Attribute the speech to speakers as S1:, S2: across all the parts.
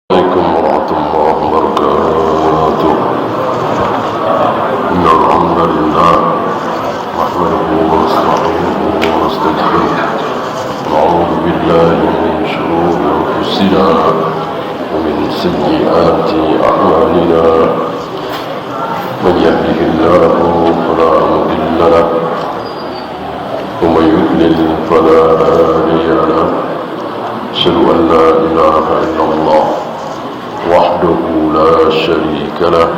S1: عليكم ورحمة الله وبركاته. إن الحمد لله نحمده ونستعينه ونستغفره ونعوذ بالله من شرور أنفسنا ومن سيئات أعمالنا. من يهده الله فلا مضل له ومن يضلل فلا هادي له. أشهد أن لا إله إلا الله وحده لا شريك له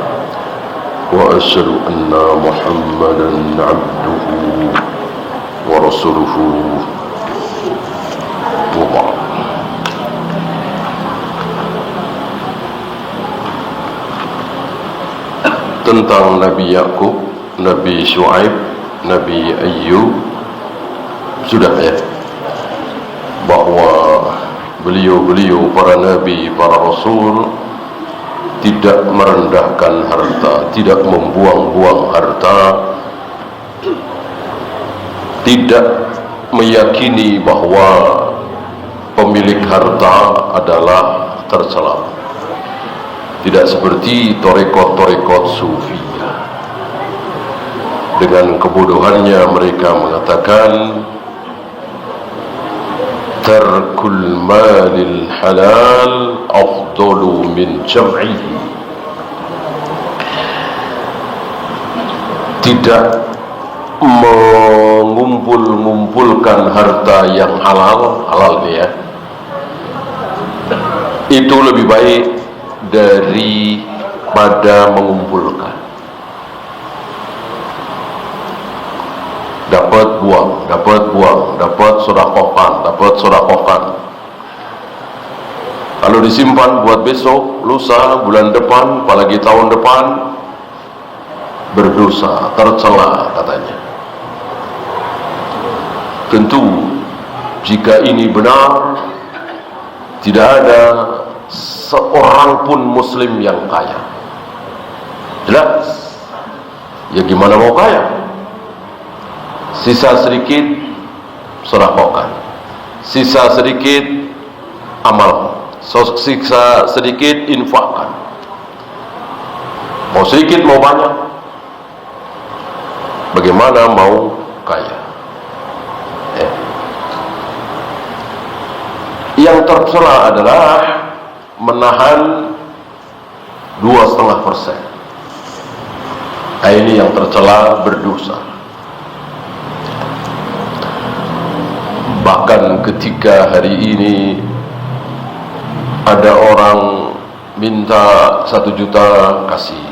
S1: وأشهد أن محمدا عبده ورسوله وبعد. Tentang Nabi Yakub, Nabi Syuaib, Nabi Ayyub sudah ya, bahwa beliau-beliau para nabi, para rasul tidak merendahkan harta, tidak membuang-buang harta, tidak meyakini bahwa pemilik harta adalah tercela. Tidak seperti torekot-torekot sufiyah. Dengan kebodohannya mereka mengatakan tarkul malil halal afdalu min jam'ihi. Tidak mengumpulkan harta yang halal ya, itu lebih baik daripada mengumpulkan. Dapat buang, dapat sodakokan. Kalau disimpan buat besok, lusa, bulan depan, apalagi tahun depan, berdosa, tercela katanya. Tentu jika ini benar, tidak ada seorang pun muslim yang kaya. Jelas. Ya gimana mau kaya? Sisa sedikit sedekahkan, sisa sedikit amal, sisa sedikit infakkan. Mau sedikit mau banyak, bagaimana mau kaya? Yang tercela adalah menahan 2,5%. Ini yang tercela, berdosa. Bahkan ketika hari ini ada orang minta 1 juta kasih,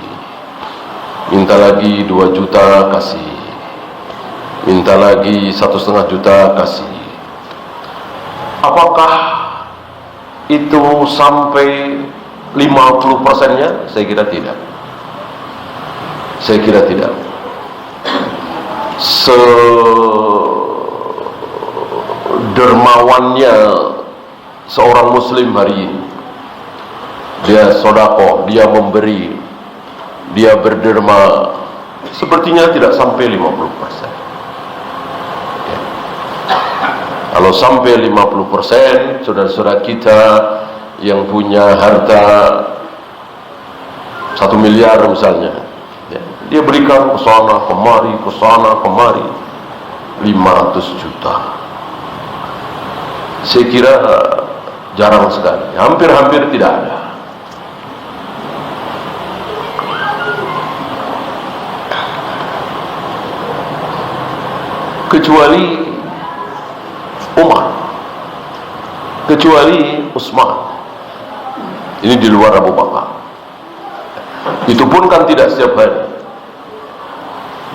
S1: minta lagi 2 juta kasih, minta lagi 1,5 juta kasih. Apakah itu sampai 50%-nya? Saya kira tidak. Dermawannya seorang muslim hari ini, dia sedekah, dia memberi, dia berderma, sepertinya tidak sampai 50%. Kalau sampai 50%, saudara-saudara kita yang punya harta 1 miliar misalnya, dia berikan ke sana kemari, 500 juta. Saya kira jarang sekali, hampir tidak ada. Kecuali Umar, kecuali Utsman. Ini di luar Abu Bakar. Itu pun kan tidak setiap hari.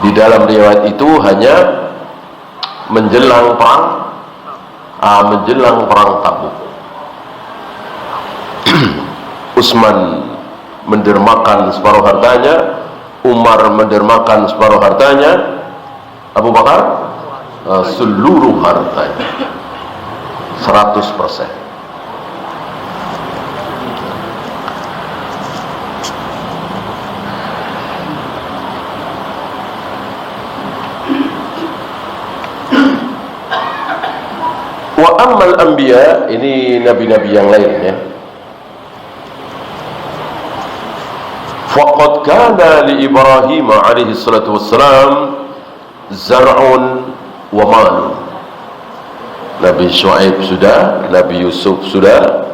S1: Di dalam riwayat itu hanya menjelang perang Tabuk. Utsman mendermakan separuh hartanya, Umar mendermakan separuh hartanya, Abu Bakar seluruh hartanya, 100%. Wa ammal anbiya, ini nabi-nabi yang lainnya, faqad kana li Ibrahim alaihi salatu wassalam zar'un wa malun. Nabi Syuaib sudah, Nabi Yusuf sudah,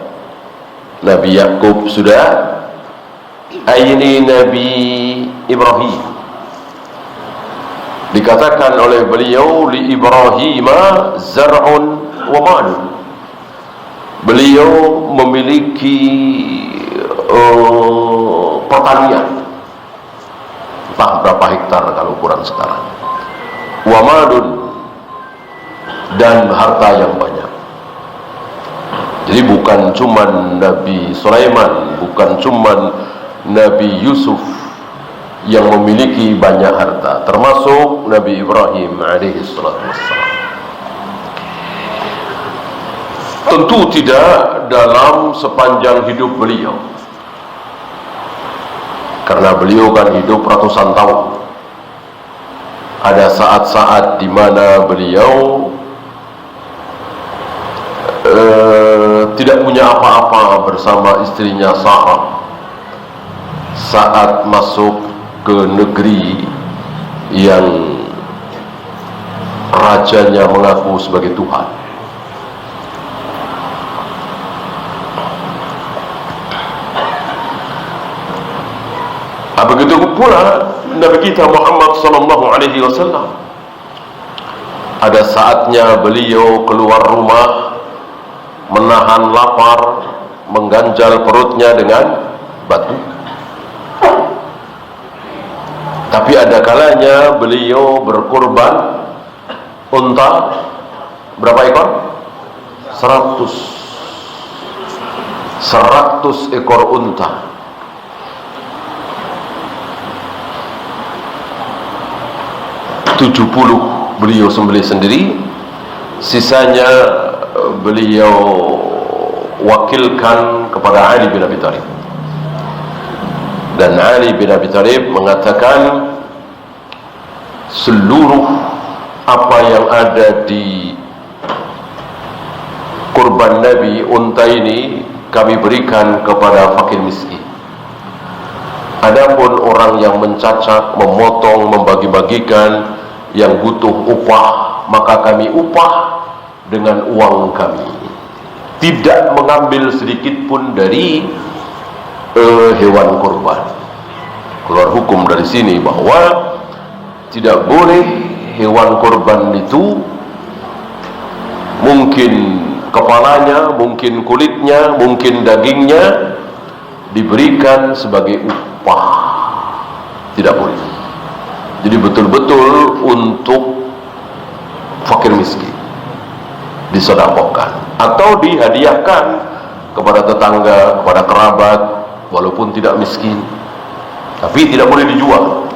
S1: Nabi Yakub sudah, ini Nabi Ibrahim. Dikatakan oleh beliau li Ibrahim zar'un wa malun. Beliau memiliki pertanian, entah berapa hektar kalau ukuran sekarang, wa malun, dan harta yang banyak. Jadi bukan cuman Nabi Sulaiman, bukan cuman Nabi Yusuf yang memiliki banyak harta, termasuk Nabi Ibrahim alaihi salatu wassalam. Tentu tidak dalam sepanjang hidup beliau, karena beliau kan hidup ratusan tahun. Ada saat-saat di mana beliau tidak punya apa-apa bersama istrinya Sarah saat masuk ke negeri yang rajanya mengaku sebagai Tuhan. Begitu pula Nabi kita Muhammad sallallahu alaihi wasallam. Ada saatnya beliau keluar rumah menahan lapar, mengganjal perutnya dengan batu. Tapi ada kalanya beliau berkurban unta berapa ekor? 100 ekor unta. 70 beliau sembelih sendiri, sisanya beliau wakilkan kepada Ali bin Abi Thalib. Dan Ali bin Abi Thalib mengatakan seluruh apa yang ada di kurban Nabi, unta ini kami berikan kepada fakir miskin. Adapun orang yang mencacat, memotong, membagi-bagikan, yang butuh upah, maka kami upah dengan uang kami, tidak mengambil sedikit pun dari hewan kurban. Keluar hukum dari sini bahwa tidak boleh hewan kurban itu, mungkin kepalanya, mungkin kulitnya, mungkin dagingnya, diberikan sebagai upah. Tidak boleh. Jadi betul-betul untuk fakir miskin, disedekahkan atau dihadiahkan kepada tetangga, kepada kerabat, walaupun tidak miskin, tapi tidak boleh dijual.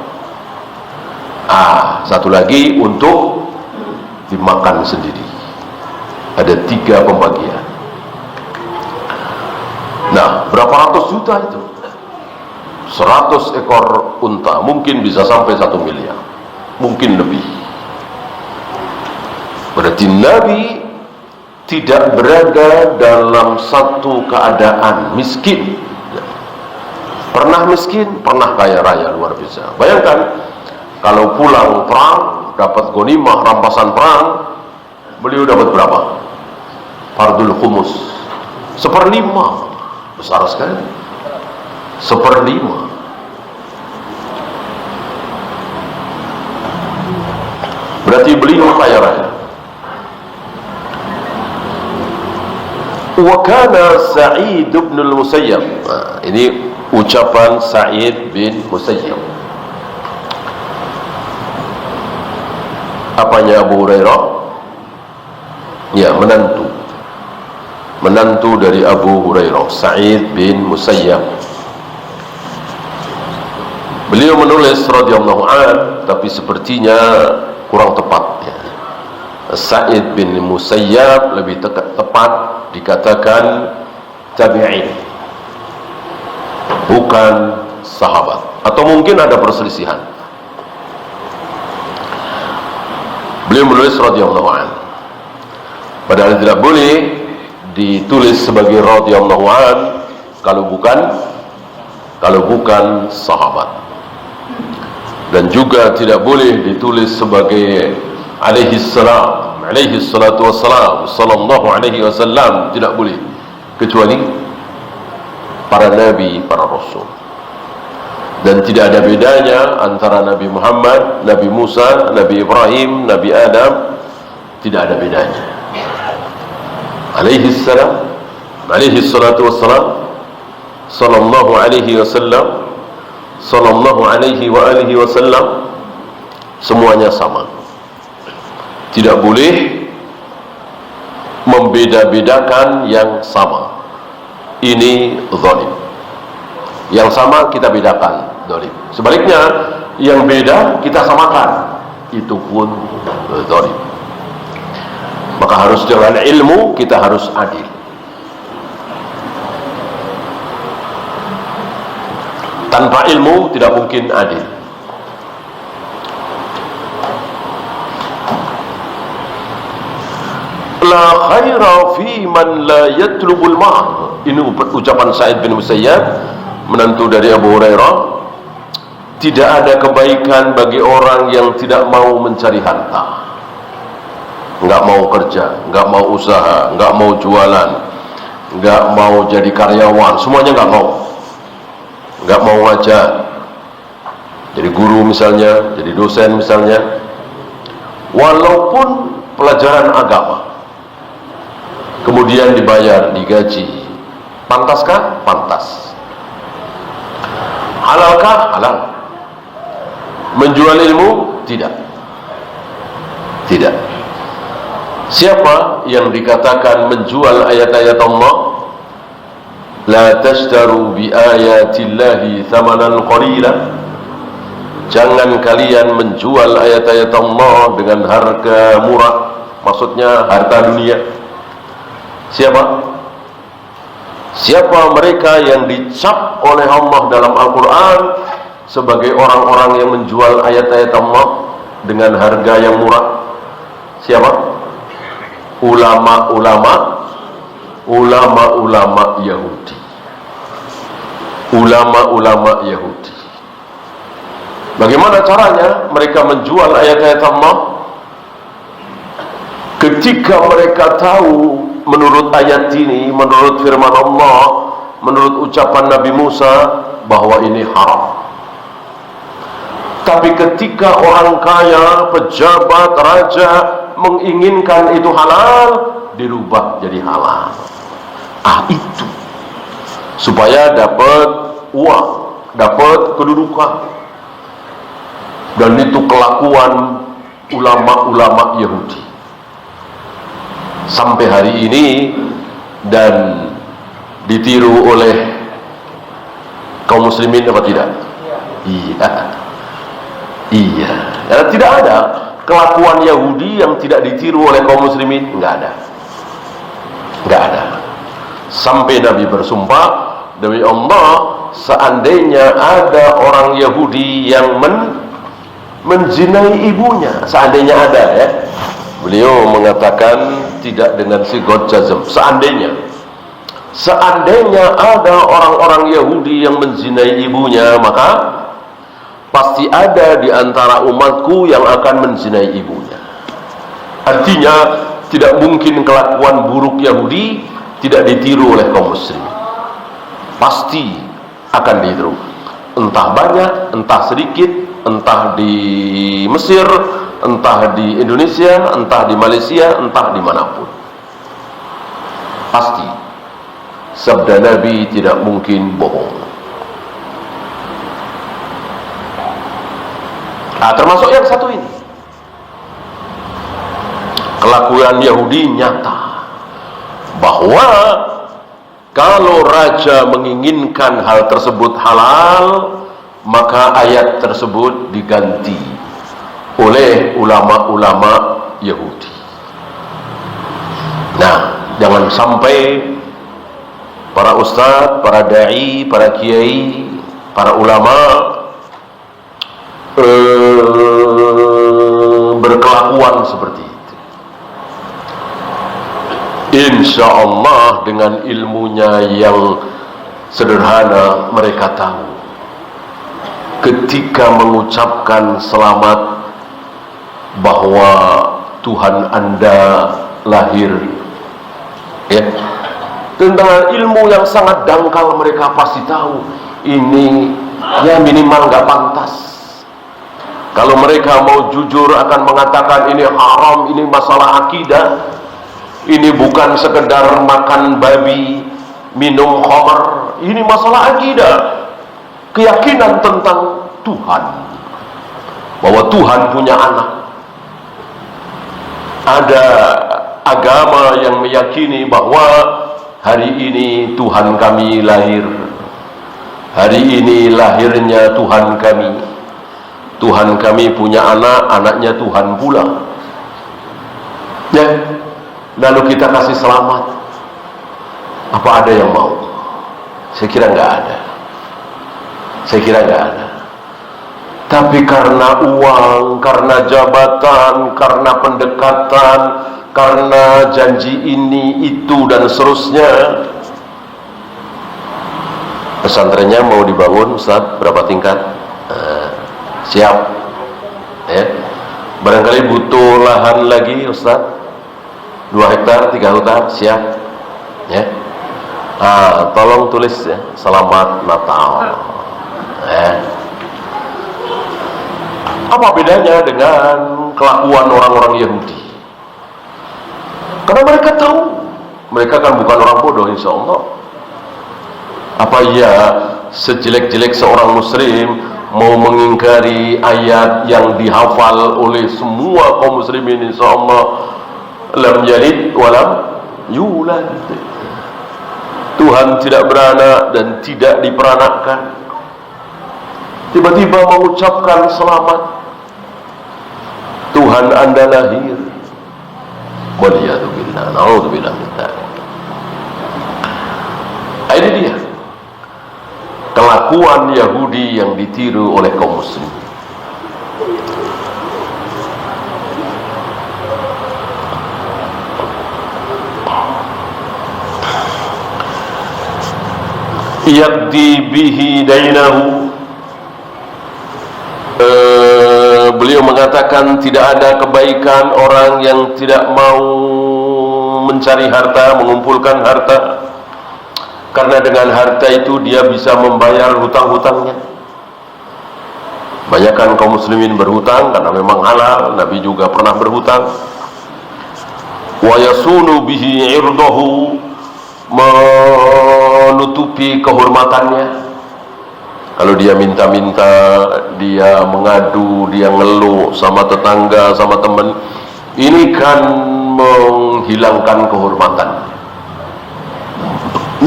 S1: Satu lagi untuk dimakan sendiri. Ada 3 pembagian. Nah, berapa ratus juta itu? 100 ekor unta mungkin bisa sampai 1 miliar, mungkin lebih. Berarti Nabi tidak berada dalam satu keadaan miskin. Pernah miskin, pernah kaya raya luar biasa. Bayangkan kalau pulang perang, dapat ghanimah, rampasan perang, beliau dapat berapa? Fardul khumus 1/5, besar sekali. 1/5. Berarti beliau kaya raya. Wa kana Sa'id bin al-Musayyab. Ini ucapan Sa'id bin Musayyab. Apanya Abu Hurairah? Ya, menantu dari Abu Hurairah, Sa'id bin Musayyab. Beliau menulis radhiyallahu an, tapi sepertinya kurang tepat ya. Sa'id bin Musayyab lebih tepat dikatakan tabi'in, bukan sahabat, atau mungkin ada perselisihan. Beliau menulis radhiyallahu an, padahal tidak boleh ditulis sebagai radhiyallahu an kalau bukan kalau bukan sahabat. Dan juga tidak boleh ditulis sebagai alaihi salam, alaihi salatu wassalam, sallallahu alaihi wasallam, tidak boleh, kecuali para nabi, para rasul. Dan tidak ada bedanya antara Nabi Muhammad, Nabi Musa, Nabi Ibrahim, Nabi Adam, tidak ada bedanya. Alaihi salam, alaihi salatu wassalam, sallallahu alaihi wasallam, sallallahu alaihi wa alihi wasallam, semuanya sama. Tidak boleh membeda-bedakan yang sama. Ini zalim. Yang sama kita bedakan, zalim. Sebaliknya, yang beda kita samakan, itu pun zalim. Maka harus dengan ilmu, kita harus adil. Tanpa ilmu tidak mungkin adil. La khaira fi man la yatlubul ma'r. Ini ucapan Sa'id bin Musayyab, menantu dari Abu Hurairah. Tidak ada kebaikan bagi orang yang tidak mau mencari harta, enggak mau kerja, enggak mau usaha, enggak mau jualan, enggak mau jadi karyawan, semuanya enggak mau. Enggak mau ngajar, jadi guru misalnya, jadi dosen misalnya, walaupun pelajaran agama, kemudian dibayar, digaji, pantaskah? Pantas. Halalkah? Halal. Menjual ilmu? Tidak. Tidak. Siapa yang dikatakan menjual ayat-ayat Allah? La tashtaru bi ayatillahi thamanan qalila. Jangan kalian menjual ayat-ayat Allah dengan harga murah, maksudnya harta dunia. Siapa? Siapa mereka yang dicap oleh Allah dalam Al-Quran sebagai orang-orang yang menjual ayat-ayat Allah dengan harga yang murah? Siapa? Ulama-ulama Yahudi. Ulama-ulama Yahudi. Bagaimana caranya mereka menjual ayat-ayat Allah? Ketika mereka tahu menurut ayat ini, menurut firman Allah, menurut ucapan Nabi Musa, bahwa ini haram. Tapi ketika orang kaya, pejabat, raja menginginkan itu halal, dirubah jadi halal. Itu supaya dapat uang, dapat kedudukan. Dan itu kelakuan ulama-ulama Yahudi sampai hari ini, dan ditiru oleh kaum muslimin apa tidak? Iya. Karena tidak ada kelakuan Yahudi yang tidak ditiru oleh kaum muslimin, enggak ada. Sampai Nabi bersumpah, demi Allah, seandainya ada orang Yahudi yang menzinai ibunya, seandainya ada, ya, beliau mengatakan tidak dengan sigot jazm, seandainya ada orang-orang Yahudi yang menzinai ibunya, maka pasti ada di antara umatku yang akan menzinai ibunya. Artinya tidak mungkin kelakuan buruk Yahudi tidak ditiru oleh kaum muslim. Pasti akan ditiru, entah banyak, entah sedikit, entah di Mesir, entah di Indonesia, entah di Malaysia, entah dimanapun. Pasti sabda Nabi tidak mungkin bohong. Termasuk yang satu ini, kelakuan Yahudi nyata, bahwa kalau raja menginginkan hal tersebut halal, maka ayat tersebut diganti oleh ulama-ulama Yahudi. Nah, jangan sampai para ustadz, para da'i, para kiai, para ulama berkelakuan seperti itu. Insya Allah dengan ilmunya yang Sederhana, mereka tahu ketika mengucapkan selamat bahwa Tuhan Anda lahir, ya, tentang ilmu yang sangat dangkal, mereka pasti tahu ini ya minimal nggak pantas. Kalau mereka mau jujur akan mengatakan ini haram, ini masalah akidah, ini bukan sekedar makan babi, minum khamr, ini masalah akidah, keyakinan tentang Tuhan, bahwa Tuhan punya anak. Ada agama yang meyakini bahwa hari ini Tuhan kami lahir, hari ini lahirnya Tuhan kami, Tuhan kami punya anak, anaknya Tuhan pula, ya. Lalu kita kasih selamat. Apa ada yang mau? Saya kira nggak ada. Saya kira nggak ada. Tapi karena uang, karena jabatan, karena pendekatan, karena janji ini, itu, dan seterusnya, pesantrennya mau dibangun, Ustaz, berapa tingkat? Siap, ya. Barangkali butuh lahan lagi, Ustaz, 2 hektar, 3 hektar, siap, ya. Tolong tulis ya, selamat Natal, ya. Apa bedanya dengan kelakuan orang-orang Yahudi? Karena mereka tahu, mereka kan bukan orang bodoh, insya Allah. Apa iya sejelek-jelek seorang muslim mau mengingkari ayat yang dihafal oleh semua kaum muslimin, insya Allah, lam yalid walam yulad, Tuhan tidak beranak dan tidak diperanakkan, tiba-tiba mengucapkan selamat Tuhan Anda lahir, waliyadzubillah, na'udzubillah min dzalik. Ini dia kelakuan Yahudi yang ditiru oleh kaum muslim. Yaqdi bihi dainahu. Beliau mengatakan tidak ada kebaikan orang yang tidak mau mencari harta, mengumpulkan harta, karena dengan harta itu dia bisa membayar hutang-hutangnya. Banyakkan kaum muslimin berhutang karena memang halal, Nabi juga pernah berhutang. Wa yasunu bihi irdahu, menutupi kehormatannya. Kalau dia minta-minta, dia mengadu, dia ngeluh sama tetangga, sama teman, ini kan menghilangkan kehormatan.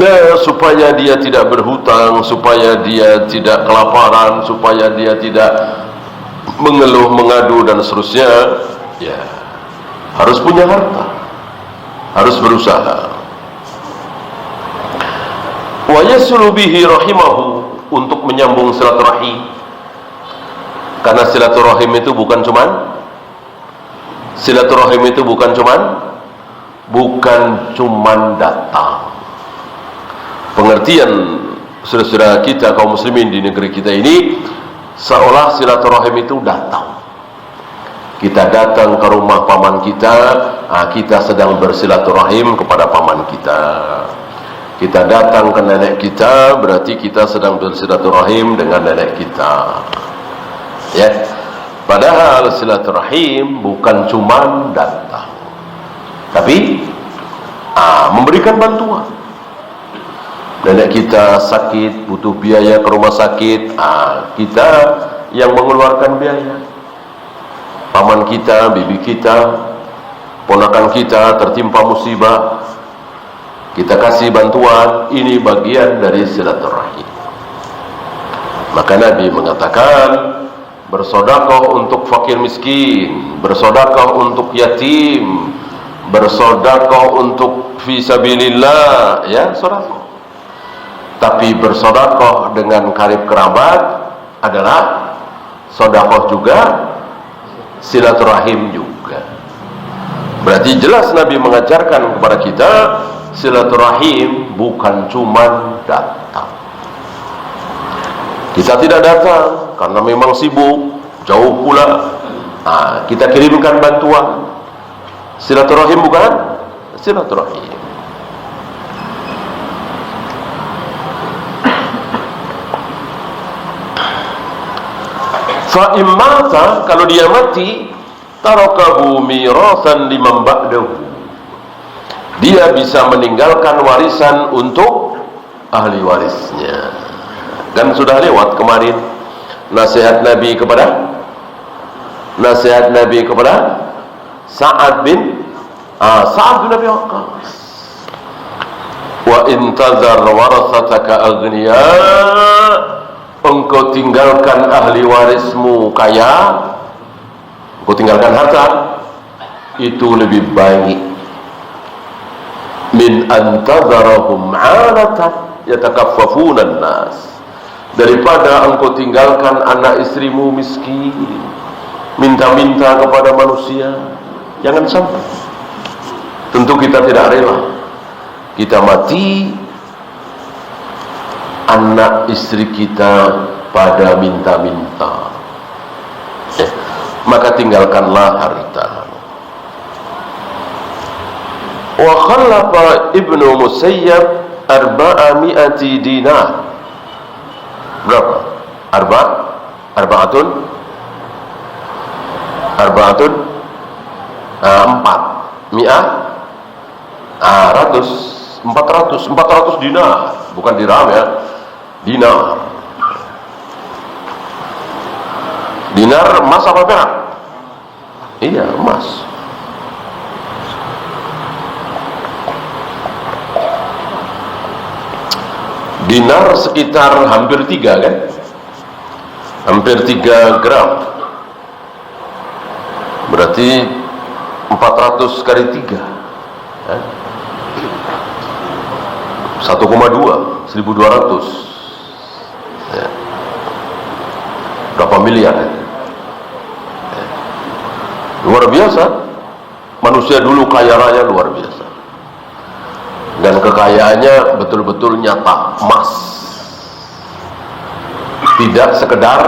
S1: Nah, supaya dia tidak berhutang, supaya dia tidak kelaparan, supaya dia tidak mengeluh, mengadu, dan seterusnya, ya harus punya harta, harus berusaha. Wa yasulu bihi rahimahu, untuk menyambung silaturahim. Karena silaturahim itu bukan cuman datang. Pengertian saudara-saudara kita kaum muslimin di negeri kita ini, seolah silaturahim itu datang. Kita datang ke rumah paman kita, kita sedang bersilaturahim kepada paman kita. Kita datang ke nenek kita, berarti kita sedang bersilaturahim dengan nenek kita, ya. Padahal silaturahim bukan cuma datang, tapi memberikan bantuan. Nenek kita sakit, butuh biaya ke rumah sakit, kita yang mengeluarkan biaya. Paman kita, bibi kita, ponakan kita tertimpa musibah, kita kasih bantuan. Ini bagian dari silaturahim. Maka Nabi mengatakan, bersedekah untuk fakir miskin, bersedekah untuk yatim, bersedekah untuk fisabilillah, ya, sedekah. Tapi bersedekah dengan karib kerabat adalah sedekah juga, silaturahim juga. Berarti jelas Nabi mengajarkan kepada kita, silaturahim bukan cuma datang. Kita tidak datang karena memang sibuk, jauh pula. Kita kirimkan bantuan. Silaturahim bukan? Silaturahim. Fa immata, kalau dia mati, tarakahu mirasan liman ba'dahu, dia bisa meninggalkan warisan untuk ahli warisnya. Kan sudah lewat kemarin nasihat Nabi kepada Sa'ad bin Abi Waqqas. Wa intazar warasataka aghniya, engkau tinggalkan ahli warismu kaya, engkau tinggalkan harta, itu lebih baik min antazarahum 'alatan yatakaffafuna an-nas, daripada engkau tinggalkan anak istrimu miskin, minta-minta kepada manusia. Jangan sampai. Tentu kita tidak rela kita mati, anak istri kita pada minta-minta, maka tinggalkanlah harta. Wa khallafa Ibnu Musayyab 400 dinar. Berapa? Arba'atun 400 dinar, bukan dirham ya, dinar. Dinar emas apa perak? Iya, emas. Dinar sekitar hampir 3 kan? Hampir 3 gram. Berarti 400 kali 3 kan? 1,2, 1.200 ya. Berapa miliar ya? Luar biasa. Manusia dulu kaya raya luar biasa, dan kekayaannya betul-betul nyata, emas, tidak sekedar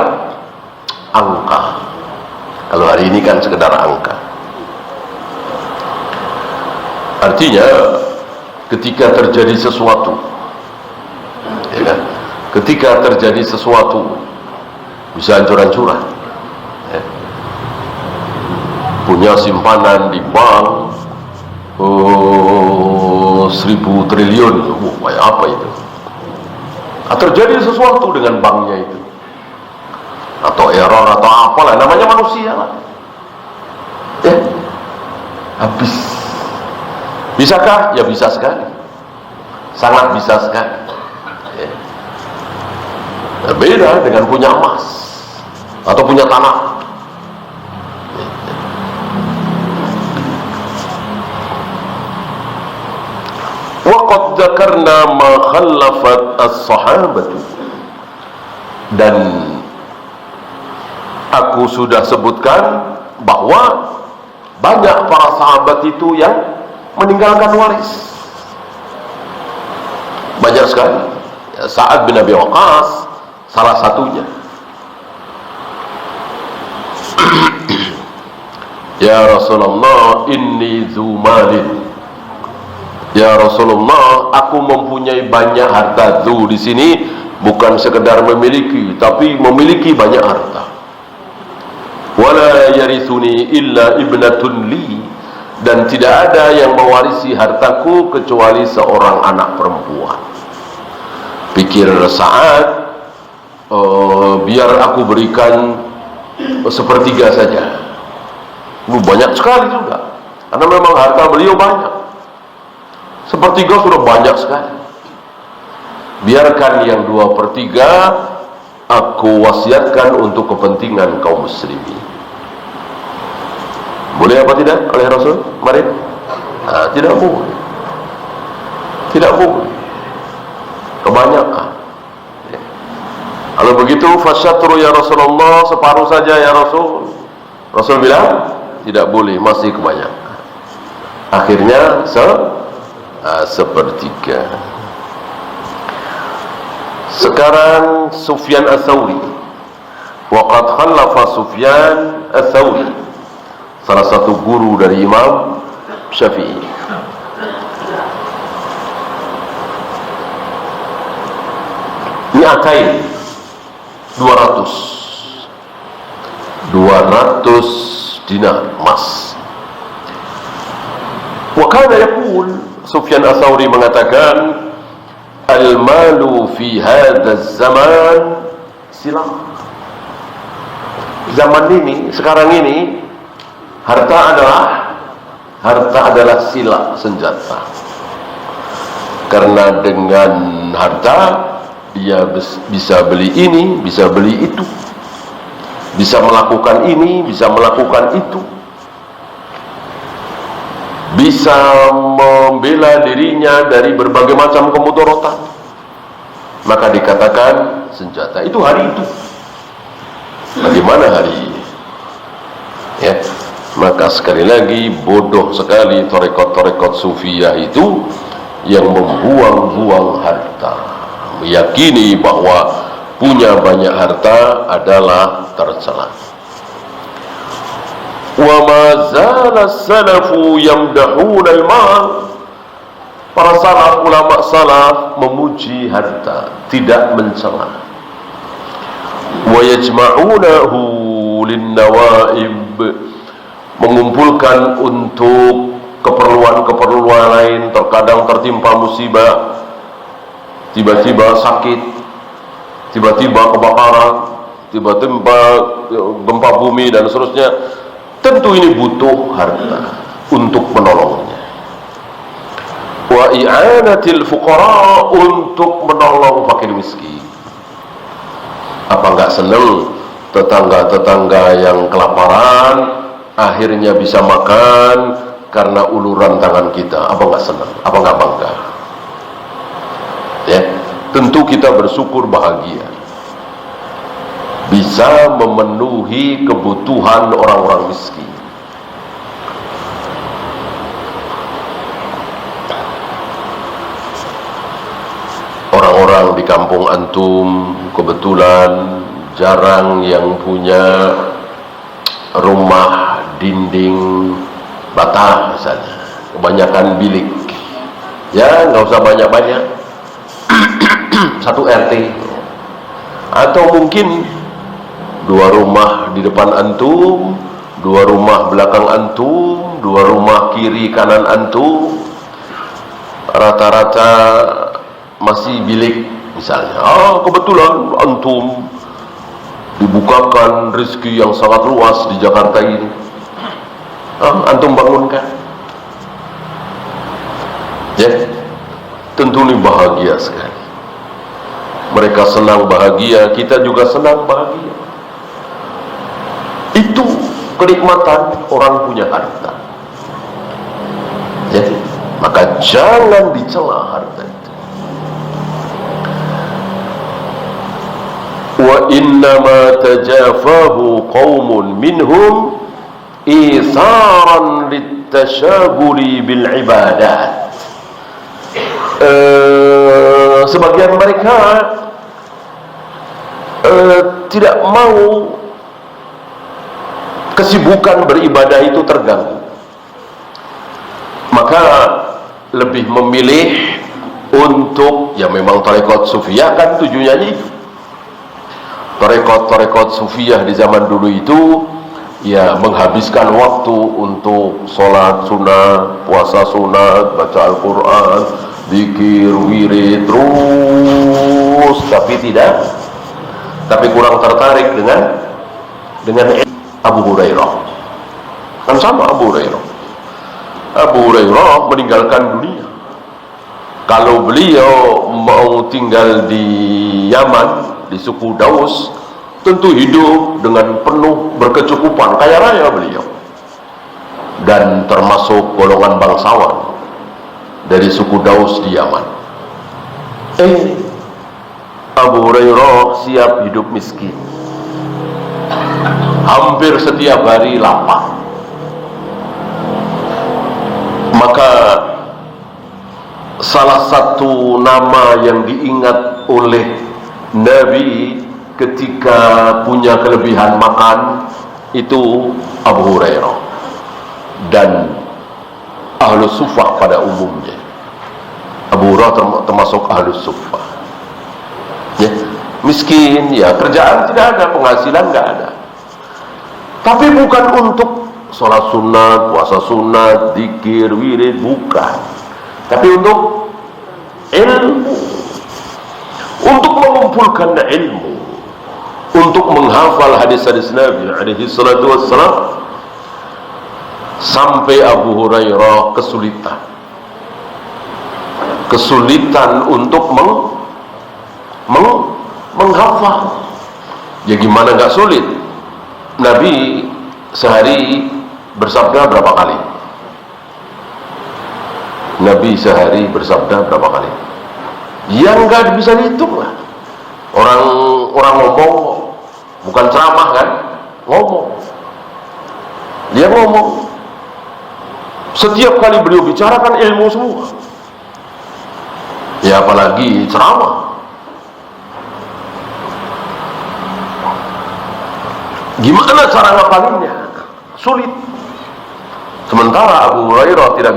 S1: angka. Kalau hari ini kan sekedar angka. Artinya ketika terjadi sesuatu, ya kan? Ketika terjadi sesuatu bisa hancur-hancuran, ya. Punya simpanan di bank 1.000 triliun, kayak apa itu? Terjadi sesuatu dengan banknya itu, atau error atau apalah, namanya manusia lah, ya, habis. Bisakah? Ya bisa sekali, sangat bisa sekali, ya. Nah, beda dengan punya emas atau punya tanah. Waqad dzakarna ma khallafat as-sahabatu, dan aku sudah sebutkan bahwa banyak para sahabat itu yang meninggalkan waris. Banyak sekali. Ya, Sa'ad bin Abi Waqqas salah satunya. Ya Rasulullah, inni dzu malin. Ya Rasulullah, aku mempunyai banyak harta. Dzu di sini bukan sekedar memiliki, tapi memiliki banyak harta. Wala yarithuni illa ibnatun li, dan tidak ada yang mewarisi hartaku kecuali seorang anak perempuan. Pikir Sa'ad, biar aku berikan 1/3 saja. Banyak sekali juga, karena memang harta beliau banyak. 1/3 sudah banyak sekali. Biarkan yang 2/3 aku wasiatkan untuk kepentingan kaum muslimin. Boleh apa tidak oleh Rasul? Mari. Tidak boleh. Tidak boleh. Kebanyakan. Ya. Kalau begitu, fasyatru ya Rasulullah, separuh saja ya Rasul. Rasul bilang, tidak boleh, masih kebanyakan. Akhirnya 1/3. Sekarang Sufyan Ats-Tsauri. Waqad khallafa Sufyan Ats-Tsauri, salah satu guru dari Imam Syafi'i. Mi'atain, 200 dinar emas. Wa kana yaqul, Sufyan Ats-Tsauri mengatakan, al-malu fi hadha zaman silah. Zaman ini, sekarang ini, harta adalah silah, senjata. Karena dengan harta dia bisa beli ini, bisa beli itu, bisa melakukan ini, bisa melakukan itu, bisa membela dirinya dari berbagai macam kemudorotan. Maka dikatakan senjata. Itu hari itu. Bagaimana hari ini? Ya, maka sekali lagi bodoh sekali tarekat-tarekat sufiyah itu yang membuang-buang harta, meyakini bahwa punya banyak harta adalah tercela. Wa ma zala salafu yamdahuna al-mal. Para salaf, ulama salaf memuji harta, tidak mencela. Wa yajma'unahu lin-nawaib, mengumpulkan untuk keperluan-keperluan lain. Terkadang tertimpa musibah, tiba-tiba sakit, tiba-tiba kebakaran, tiba-tiba gempa bumi dan seterusnya. Tentu ini butuh harta untuk menolongnya. Wa i'anatil fuqara, untuk menolong fakir miskin. Apa enggak senang tetangga-tetangga yang kelaparan akhirnya bisa makan karena uluran tangan kita? Apa enggak senang? Apa enggak bangga? Ya, tentu kita bersyukur, bahagia bisa memenuhi kebutuhan orang-orang miskin. Orang-orang di kampung antum kebetulan jarang yang punya rumah dinding bata misalnya, kebanyakan bilik. Ya, nggak usah banyak-banyak, satu RT, atau mungkin 2 rumah di depan antum, 2 rumah belakang antum, 2 rumah kiri kanan antum, rata-rata masih bilik misalnya. Kebetulan antum dibukakan rezeki yang sangat luas di Jakarta ini, antum bangunkan. Ya, tentu ini bahagia sekali. Mereka senang bahagia, kita juga senang bahagia. Itu kenikmatan orang punya harta. Jadi, maka jangan dicela harta itu. Wa innama tajafahu qaumun minhum isaran litashaburi bil ibadat. Sebagian mereka tidak mau kesibukan beribadah itu terganggu, maka lebih memilih untuk, ya memang tarekat sufiyah kan tujuannya itu. Tarekat sufiyah di zaman dulu itu ya menghabiskan waktu untuk sholat sunat, puasa sunat, baca Al-Quran, zikir, wirid terus, tapi kurang tertarik dengan Abu Hurairah. Kan sama Abu Hurairah. Abu Hurairah meninggalkan dunia. Kalau beliau mau tinggal di Yaman, di suku Daus, tentu hidup dengan penuh berkecukupan, kaya raya beliau, dan termasuk golongan bangsawan dari suku Daus di Yaman. Abu Hurairah siap hidup miskin, hampir setiap hari lapar. Maka salah satu nama yang diingat oleh Nabi ketika punya kelebihan makan itu Abu Hurairah dan Ahlus Suffah pada umumnya. Abu Hurairah termasuk Ahlus Suffah, ya, miskin, ya, kerjaan tidak ada, penghasilan nggak ada, tapi bukan untuk sholat sunat, puasa sunat, zikir, wirid, bukan, tapi untuk ilmu, untuk mengumpulkan ilmu, untuk menghafal hadis-hadis Nabi alaihi salatu wassalam, sampai Abu Hurairah kesulitan untuk menghafal. Ya gimana nggak sulit? Nabi sehari bersabda berapa kali? Nabi sehari bersabda berapa kali? Ya nggak bisa dihitung lah. Orang ngomong, bukan ceramah kan? Ngomong. Dia ngomong. Setiap kali beliau bicara kan ilmu semua. Ya apalagi ceramah. Gimana cara ngapalinnya? Sulit. Sementara Abu Hurairah tidak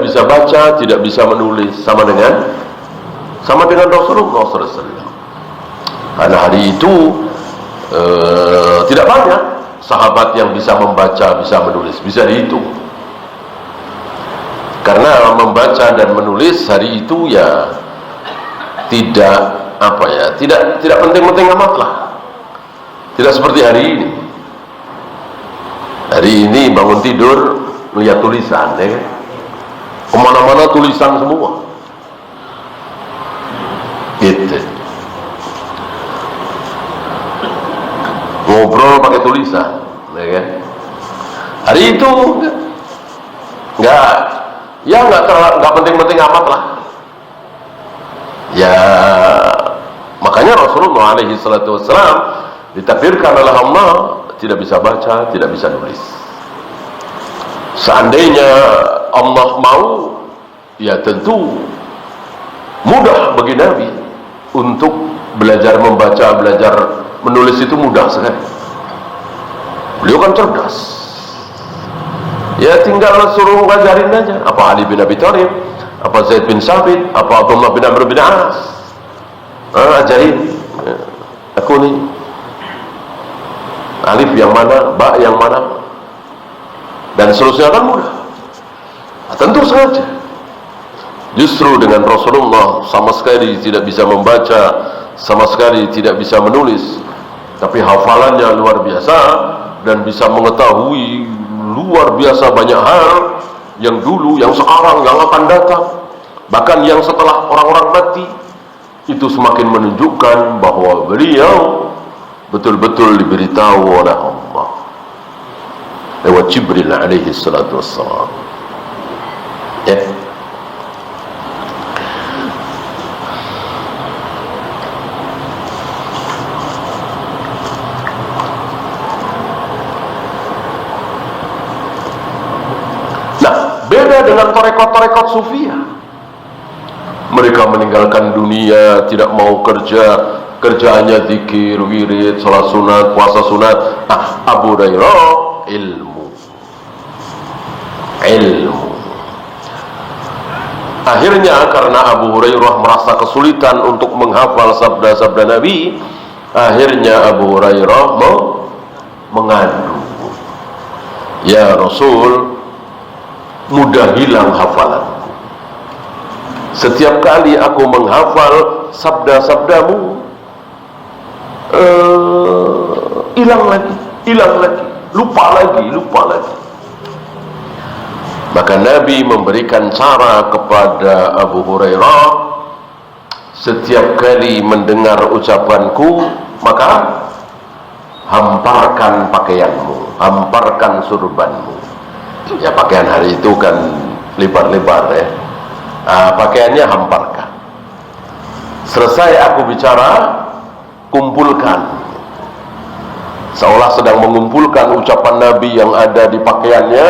S1: bisa baca, tidak bisa menulis sama dengan Rasulullah SAW. Karena hari itu tidak banyak sahabat yang bisa membaca, bisa menulis, bisa dihitung. Karena membaca dan menulis hari itu ya tidak penting-penting amat lah. Tidak seperti hari ini. Hari ini bangun tidur melihat tulisan, ya kan? Kemana-mana tulisan semua. Gitu. Ngobrol pakai tulisan, ya kan? Hari itu nggak penting-penting amat lah. Ya makanya Rasulullah alaihi salatu wassalam ditakdirkan oleh Allah tidak bisa baca, tidak bisa nulis. Seandainya Allah mau, ya tentu mudah bagi Nabi untuk belajar membaca, belajar menulis, itu mudah sekali. Beliau kan cerdas, ya tinggal suruh ngajarin aja. Apa Ali bin Abi Thalib, apa Zaid bin Sabit, apa Abdullah bin Amr bin As, ajarin, aku nih alif yang mana, ba yang mana, dan seterusnya, kan mudah. Tentu saja justru dengan Rasulullah sama sekali tidak bisa membaca, sama sekali tidak bisa menulis, tapi hafalannya luar biasa dan bisa mengetahui luar biasa banyak hal yang dulu, yang sekarang, yang akan datang, bahkan yang setelah orang-orang mati. Itu semakin menunjukkan bahwa beliau betul-betul diberitahu oleh Allah lewat Jibril alaihi salatu wassalam, ya. Nah, beda dengan tarekat-tarekat sufiyah. Mereka meninggalkan dunia, tidak mau kerja, kerjaannya zikir, wirid, salat sunat, puasa sunat. Abu Hurairah ilmu. Akhirnya karena Abu Hurairah merasa kesulitan untuk menghafal sabda-sabda Nabi, akhirnya Abu Hurairah mengadu, ya Rasul, mudah hilang hafalanku. Setiap kali aku menghafal sabda-sabdamu, hilang lagi, lupa lagi. Maka Nabi memberikan cara kepada Abu Hurairah, setiap kali mendengar ucapanku, maka hamparkan pakaianmu, hamparkan surbanmu. Ya pakaian hari itu kan lebar-lebar, ya. Pakaiannya hamparkan. Selesai aku bicara, kumpulkan. Seolah sedang mengumpulkan ucapan Nabi yang ada di pakaiannya,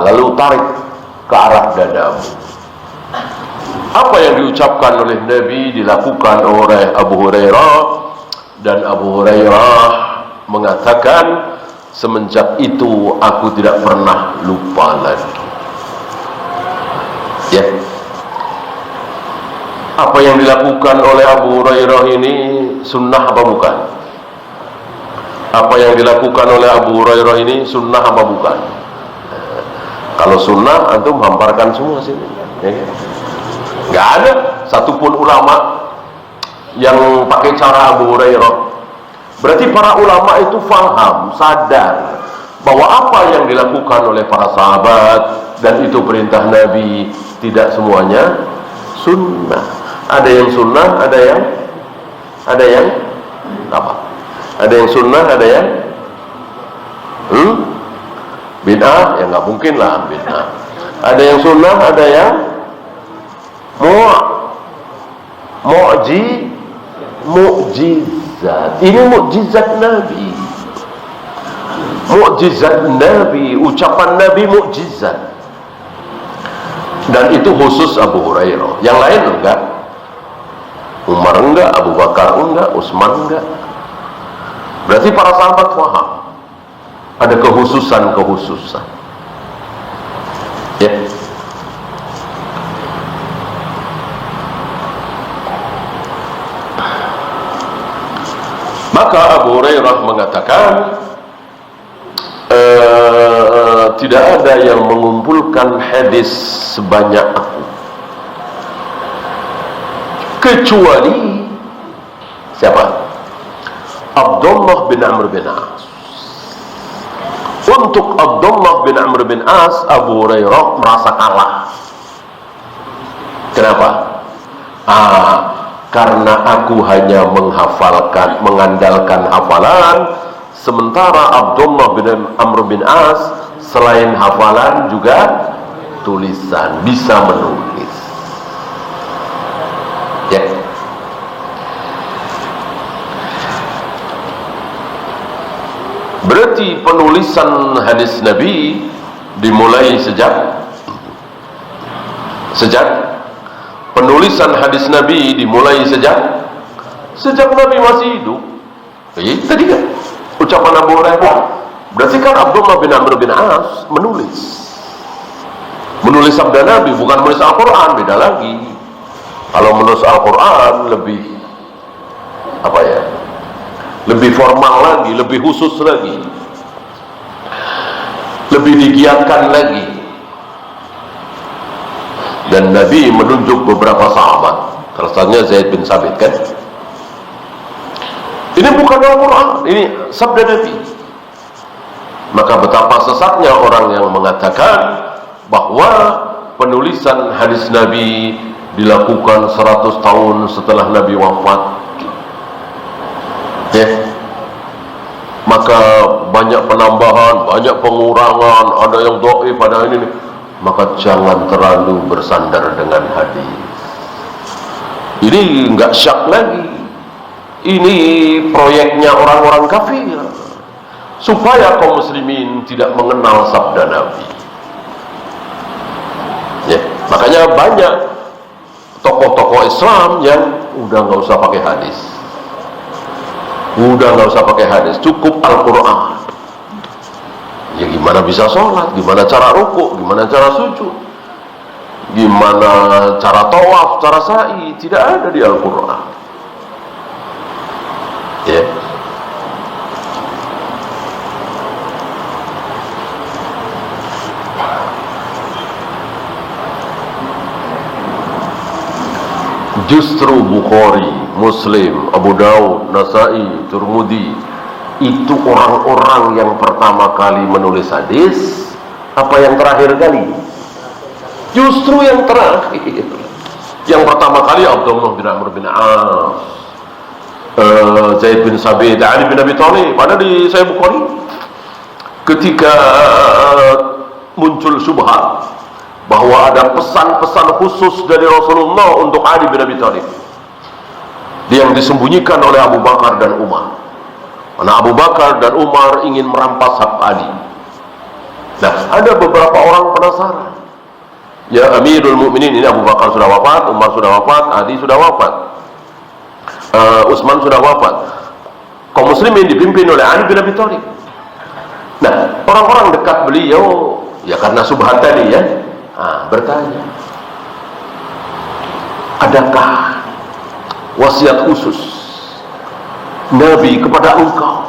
S1: lalu tarik ke arah dadamu. Apa yang diucapkan oleh Nabi dilakukan oleh Abu Hurairah, dan Abu Hurairah mengatakan, semenjak itu aku tidak pernah lupa lagi. Ya. Apa yang dilakukan oleh Abu Hurairah ini sunnah apa bukan? Apa yang dilakukan oleh Abu Hurairah ini sunnah apa bukan? Kalau sunnah, antum hamparkan semua sini. Ya. Nggak ada satupun ulama yang pakai cara Abu Hurairah. Berarti para ulama itu faham, sadar bahwa apa yang dilakukan oleh para sahabat dan itu perintah Nabi tidak semuanya sunnah. Ada yang sunnah, ada yang apa? Ada yang sunnah, ada yang bid'ah. Ya nggak mungkin lah bid'ah. Ada yang sunnah, ada yang mukjizat. Ini mukjizat Nabi. Mukjizat Nabi, ucapan Nabi mukjizat. Dan itu khusus Abu Hurairah. Yang lain enggak. Umar enggak, Abu Bakar enggak, Utsman enggak. Berarti para sahabat paham ada kekhususan. Ya. Maka Abu Hurairah mengatakan, tidak ada yang mengumpulkan hadis sebanyak aku kecuali siapa? Abdullah bin Amr bin As. Untuk Abdullah bin Amr bin As, Abu Hurairah merasa kalah. Kenapa? Karena aku hanya mengandalkan hafalan, sementara Abdullah bin Amr bin As selain hafalan juga tulisan, bisa menulis. Ya. Berarti penulisan hadis Nabi dimulai sejak penulisan hadis Nabi dimulai sejak Nabi masih hidup. Tadi kan ucapan Abu Hurairah. Berarti kan Abdullah bin Amr bin As menulis sabda Nabi, bukan menulis Al-Quran. Beda lagi. Kalau menulis Al-Quran lebih formal lagi, lebih khusus lagi, lebih digiatkan lagi. Dan Nabi menunjuk beberapa sahabat, tersanya Zaid bin Sabit kan. Ini bukan Al-Quran, ini sabda Nabi. Maka betapa sesatnya orang yang mengatakan bahwa penulisan hadis Nabi dilakukan 100 tahun setelah Nabi wafat. Ya. Maka banyak penambahan, banyak pengurangan, ada yang dhaif, ada ini. Maka jangan terlalu bersandar dengan hadis. Ini enggak syak lagi. Ini proyeknya orang-orang kafir supaya kaum muslimin tidak mengenal sabda Nabi. Ya, makanya banyak tokoh-tokoh Islam yang udah nggak usah pakai hadis. Cukup Al-Quran. Ya gimana bisa sholat, gimana cara rukuk, gimana cara sujud, gimana cara tawaf, cara sa'i, tidak ada di Al-Quran. Ya. Justru Bukhari, Muslim, Abu Daud, Nasa'i, Tirmidzi itu orang-orang yang pertama kali menulis hadis. Apa yang terakhir kali? Justru yang terakhir. Yang pertama kali Abdullah bin Amr bin As, Zaid bin Sabit, Ali bin Abi Thalib. Ada di Sahih Bukhari ketika muncul syubhat bahwa ada pesan-pesan khusus dari Rasulullah untuk Ali bin Abi Thalib yang disembunyikan oleh Abu Bakar dan Umar. Karena Abu Bakar dan Umar ingin merampas hak Ali. Nah, ada beberapa orang penasaran. Ya Amirul Mukminin, ini Abu Bakar sudah wafat, Umar sudah wafat, Ali sudah wafat, Utsman sudah wafat. Kaum muslimin dipimpin oleh Ali bin Abi Thalib. Nah, orang-orang dekat beliau, ya karena subhat tadi ya, bertanya, adakah wasiat khusus Nabi kepada engkau?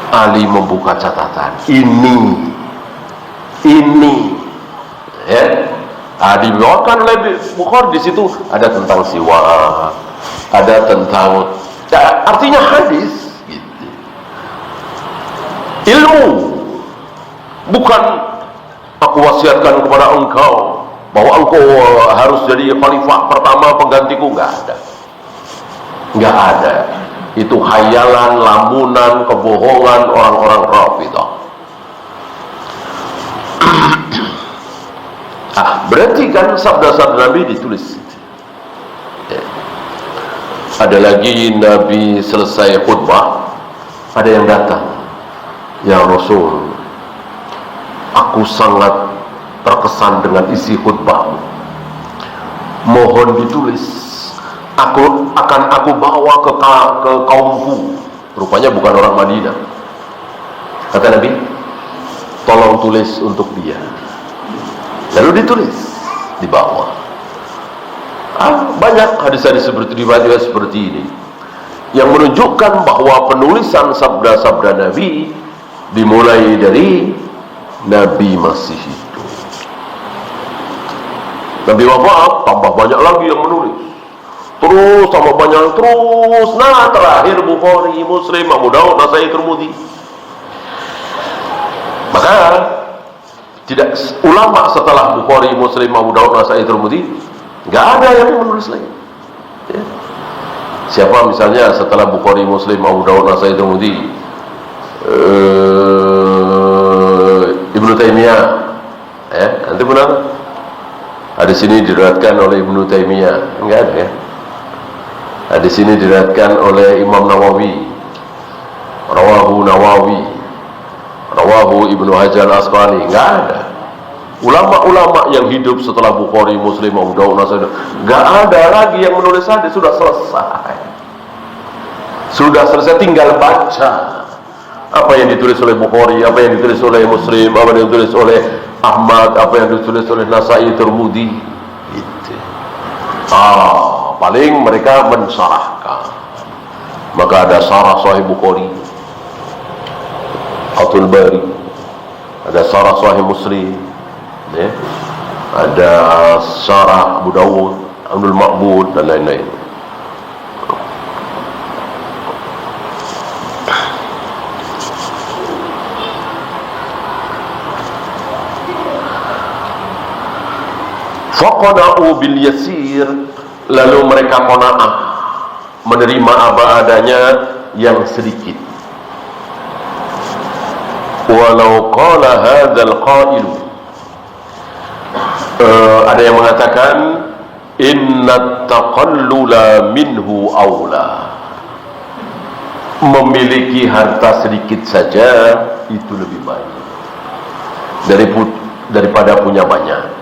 S1: Ali membuka catatan, ini ya, dibawakan oleh Bukhari. Di situ ada tentang siwak, ada tentang, ya, artinya hadis gitu. Ilmu, bukan aku wasiatkan kepada engkau bahwa engkau harus jadi khalifah pertama penggantiku, nggak ada. Itu khayalan, lamunan, kebohongan orang-orang Rafidhah. Berarti kan sabda-sabda Nabi ditulis. Ya. Ada lagi Nabi selesai khutbah, ada yang datang, ya Rasul, aku sangat terkesan dengan isi khutbahmu, mohon ditulis, aku bawa ke kaumku. Rupanya bukan orang Madinah. Kata Nabi, tolong tulis untuk dia. Lalu ditulis di bawah. Banyak hadis-hadis seperti riwayat seperti ini yang menunjukkan bahwa penulisan sabda-sabda Nabi dimulai dari Nabi masih hidup. Nabi wafat, tambah banyak lagi yang menulis. Terus tambah banyak terus. Nah, terakhir Bukhari, Muslim, Abu Daud, Nasai, Tirmidzi. Maka tidak ulama setelah Bukhari, Muslim, Abu Daud, Nasai, Tirmidzi, nggak ada yang menulis lagi. Ya. Siapa misalnya setelah Bukhari, Muslim, Abu Daud, Nasai, Tirmidzi? Ibnu Taimiyah. Nanti benar. Di sini diriwayatkan oleh Ibnu Taimiyah, enggak ada ya. Di sini diriwayatkan oleh Imam Nawawi, rawahu Nawawi, rawahu Ibnu Hajar Al-Asqalani, enggak ada. Ulama-ulama yang hidup setelah Bukhari, Muslim, Abu Daud, Nasai, enggak ada lagi yang menulis hadis. Sudah selesai, tinggal baca apa yang ditulis oleh Bukhari, apa yang ditulis oleh Muslim, apa yang ditulis oleh Ahmad, apa yang ditulis oleh Nasai, Tirmidzi gitu. Paling mereka mensyarahkan. Maka ada syarah Sahih Bukhari, Fathul Bari, ada syarah Sahih Muslim, ya, ada syarah Abu Dawud, Abdul Ma'bud, dan lain-lain. Faqana'u bil yasir, lalu mereka qana'ah, menerima apa adanya yang sedikit. Walau qala hadzal qailu, ada yang mengatakan inna taqallula minhu aula, memiliki harta sedikit saja itu lebih baik daripada punya banyak.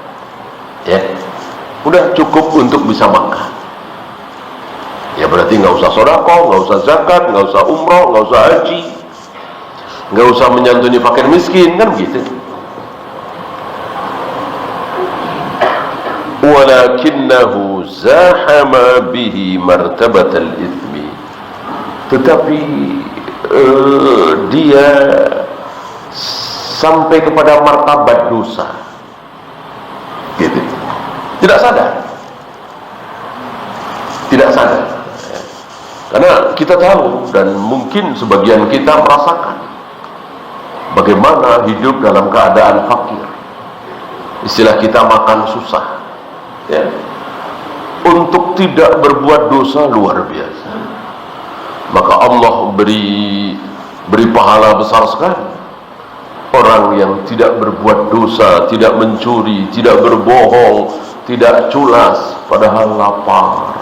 S1: Ya, udah cukup untuk bisa makan. Ya berarti nggak usah sedekah, nggak usah zakat, nggak usah umroh, nggak usah haji, nggak usah menyantuni fakir miskin, kan begitu. Walakinnahu zahama bihi martabatal itsmi, tetapi dia sampai kepada martabat dosa, gitu. Tidak sadar, karena kita tahu dan mungkin sebagian kita merasakan bagaimana hidup dalam keadaan fakir. Istilah kita makan susah, ya. Untuk tidak berbuat dosa luar biasa, maka Allah beri pahala besar sekali. Orang yang tidak berbuat dosa, tidak mencuri, tidak berbohong, tidak culas, padahal lapar,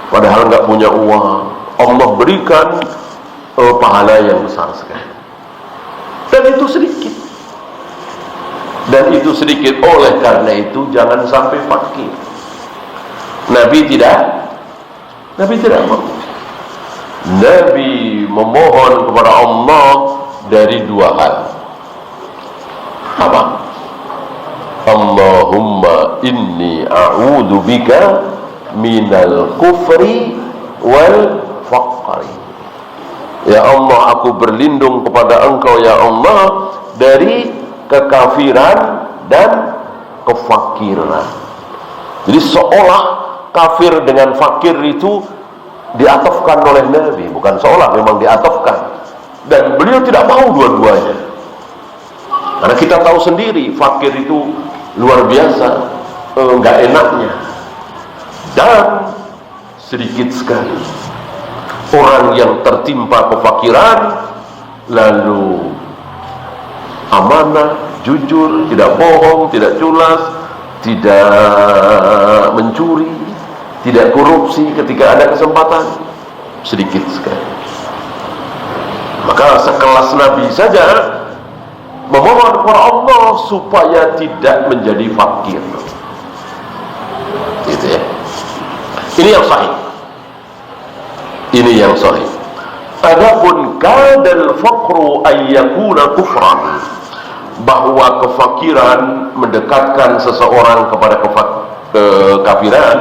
S1: padahal nggak punya uang, Allah berikan pahala yang besar sekali. Dan itu sedikit. dan itu sedikit. Oleh karena itu jangan sampai fakir. Nabi tidak mau. Nabi memohon kepada Allah dari dua hal. Apa? Allahumma inni a'udzu bika minal kufri wal faqri. Ya Allah, aku berlindung kepada Engkau ya Allah dari kekafiran dan kefakiran. Jadi seolah kafir dengan fakir itu diatofkan oleh Nabi, bukan seolah, memang diatofkan. Dan beliau tidak mau dua-duanya, karena kita tahu sendiri fakir itu luar biasa nggak enaknya. Dan sedikit sekali orang yang tertimpa kefakiran lalu amanah, jujur, tidak bohong, tidak culas, tidak mencuri, tidak korupsi ketika ada kesempatan, sedikit sekali. Maka sekelas Nabi saja memohon kepada Allah supaya tidak menjadi fakir. Gitu ya. Ini yang sahih. Ini yang sahih. Adapun kadal faqru ayyakuna kufran, bahwa kefakiran mendekatkan seseorang kepada kekafiran,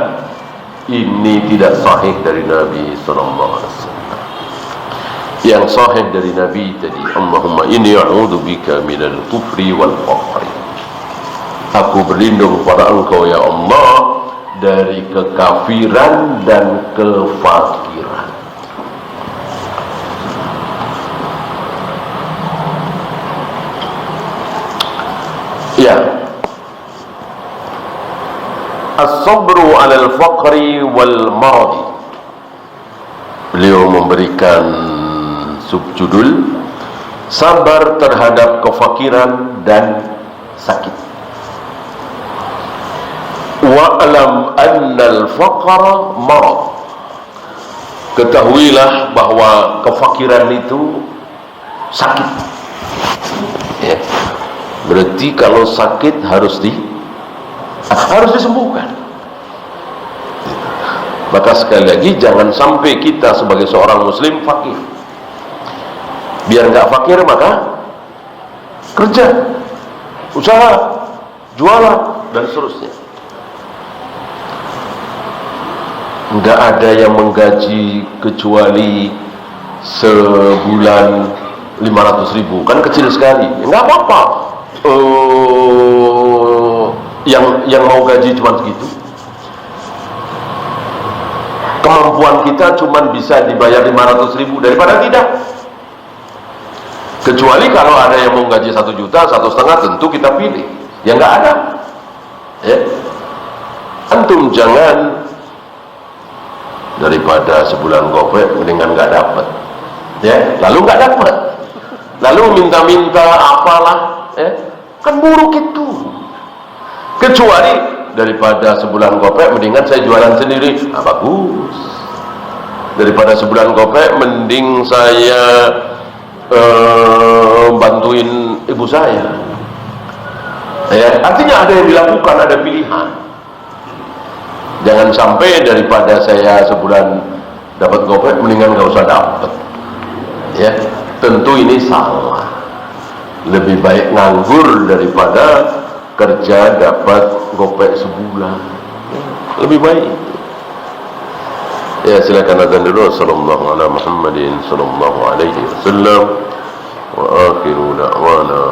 S1: ini tidak sahih dari Nabi sallallahu alaihi wasallam. Yang sahih dari Nabi tadi, Allahumma inni a'udzubika minal kufri wal faqri. Aku berlindung kepada Engkau ya Allah dari kekafiran dan kefakiran. Ya. As-sabru 'alal faqri wal maradi. Beliau memberikan subjudul sabar terhadap kefakiran dan sakit. Wa'lam annal faqra marad. Ketahuilah bahwa kefakiran itu sakit. Ya. Berarti kalau sakit harus disembuhkan. Maka sekali lagi jangan sampai kita sebagai seorang muslim fakir. Biar nggak fakir maka kerja, usaha, jualan dan seterusnya. Nggak ada yang menggaji kecuali sebulan 500.000, kan kecil sekali. Nggak apa-apa. Yang mau gaji cuma segitu. Kemampuan kita cuma bisa dibayar 500.000 daripada tidak. Kecuali kalau ada yang mau gaji 1 juta, 1,5, tentu kita pilih. Ya nggak ada. Ya. Antum jangan daripada sebulan gopek mendingan nggak dapat. Ya, lalu nggak dapat. Lalu minta-minta apalah, ya. Kan buruk itu. Kecuali daripada sebulan gopek mendingan saya jualan sendiri, bagus. Daripada sebulan gopek mending saya bantuin ibu saya. Ya, artinya ada yang dilakukan, ada pilihan. Jangan sampai daripada saya sebulan dapat gopek mendingan nggak usah dapat. Ya, tentu ini salah. Lebih baik nganggur daripada kerja dapat gopek sebulan. Lebih baik. Ya, silakan azan dulu. Sallallahu ala Muhammadin sallallahu alaihi wasallam. Wa akhiru da'wana